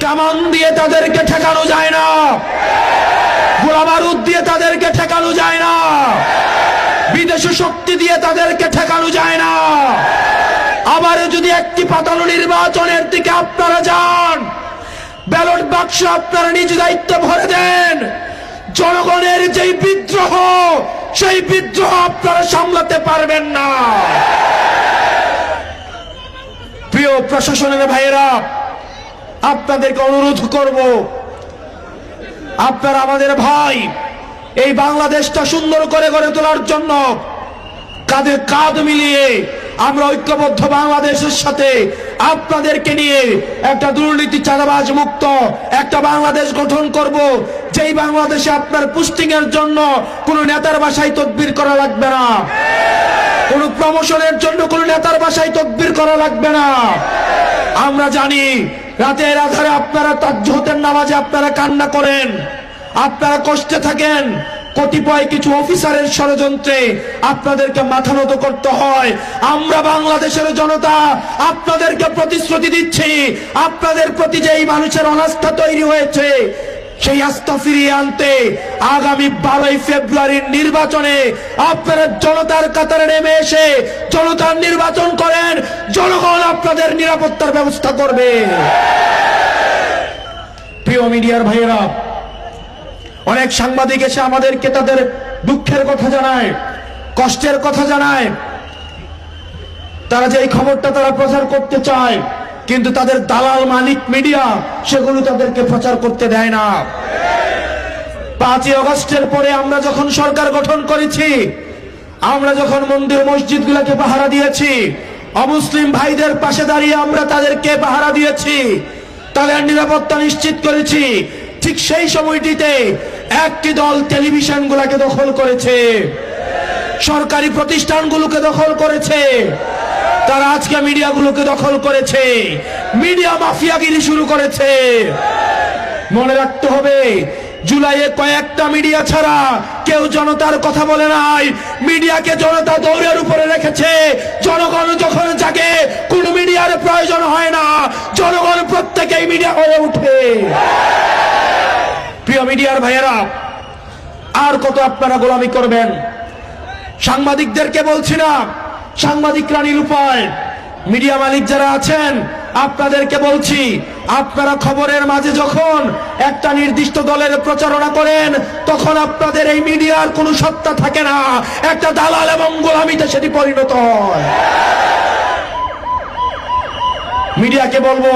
কামান দিয়ে তাদেরকে ঠেকানো যায় না, গোলা বারুদ দিয়ে তাদেরকে ঠেকানো যায় না, বিদেশি শক্তি দিয়ে তাদেরকে ঠেকানো যায় না। আবার যদি একটি পাতানো নির্বাচনের দিকে আপনারা যান, ব্যালট বাক্স আপনারা নিজ দায়িত্ব ভরে দেন, জনগণের যেই বিদ্রোহ, সেই বিদ্রোহ আপনারা সামলাতে পারবেন না। প্রিয় প্রশাসনের ভাইয়েরা, আপনাদেরকে অনুরোধ করব, আপনারা আমাদের ভাই, এই বাংলাদেশটা সুন্দর করে গড়ে তোলার জন্য কাঁধে কাঁধ মিলিয়ে আমরা ঐক্যবদ্ধ বাংলাদেশের সাথে আপনাদেরকে নিয়ে একটা দুর্নীতি চাঁদাবাজ মুক্ত একটা বাংলাদেশ গঠন করব, যেই বাংলাদেশে আপনার পোস্টিং এর জন্য কোন নেতার বাসায় তদবির করা লাগবে না, কোন প্রমোশনের জন্য কোন নেতার বাসায় তদবির করা লাগবে না। আমরা জানি রাতের আধারে আপনারা তাজ্জুদের নামাজে আপনারা কান্না করেন, আপনারা কষ্টে থাকেন, কতিপয় কিছু অফিসারের ষড়যন্ত্রে আপনাদেরকে মাথা নত করতে হয়। আমরা বাংলাদেশের জনতা আপনাদেরকে প্রতিশ্রুতি দিচ্ছি, আপনাদের প্রতি যেই মানুষের অনাস্থা তৈরি হয়েছে, সেই আস্থা ফিরিয়ে আনতে আগামী 12 ফেব্রুয়ারির নির্বাচনে আপনারা জনতার কাতারে নেমে এসে জনতার নির্বাচন করেন, জনগণ আপনাদের নিরাপত্তার ব্যবস্থা করবে। প্রিয় মিডিয়ার ভাইয়েরা, অনেক সাংবাদিক এসে আমাদেরকে তাদের দুঃখের কথা জানায়, কষ্টের কথা জানায়, তারা যে এই খবরটা তারা প্রচার করতে চায়, কিন্তু তাদের দালাল মালিক মিডিয়া সেগুলো তাদেরকে প্রচার করতে দেয় না। 5ই আগস্টের পরে আমরা যখন সরকার গঠন করেছি, আমরা যখন মন্দির মসজিদগুলোকে পাহারা দিয়েছি, অমুসলিম ভাইদের পাশে দাঁড়িয়ে আমরা তাদেরকে পাহারা দিয়েছি, তাদের নিরাপত্তা নিশ্চিত করেছি, ঠিক সেই সময়টিতে একটি দল টেলিভিশনগুলোকে দখল করেছে, সরকারি প্রতিষ্ঠানগুলোকে দখল করেছে, তারা আজকে মিডিয়াগুলোকে দখল করেছে, মিডিয়া মাফিয়াগিরি শুরু করেছে। মনে রাখতে হবে, জুলাইয়ে কয়েকটা মিডিয়া ছাড়া কেউ জনতার কথা বলে নাই, মিডিয়াকে জনতা দৌড়ের উপরে রেখেছে। জনগণ যখন জাগে কোন মিডিয়ার প্রয়োজন হয় না, জনগণ প্রত্যেকেই মিডিয়া হয়ে উঠে। প্রিয় মিডিয়ার ভাইয়েরা, আর কত আপনারা গোলামি করবেন? সাংবাদিকদেরকে বলছি না, সাংবাদিকরা নিরুপায়, মিডিয়া মালিক যারা আছেন আপনাদেরকে বলছি, আপনারা খবরের মাঝে যখন একটা নির্দিষ্ট দলের প্রচারণা করেন, তখন আপনাদের এই মিডিয়ার কোনো সত্তা থাকে না, একটা দালাল এবং গোলামিতে সেটি পরিণত হয়। মিডিয়াকে বলবো,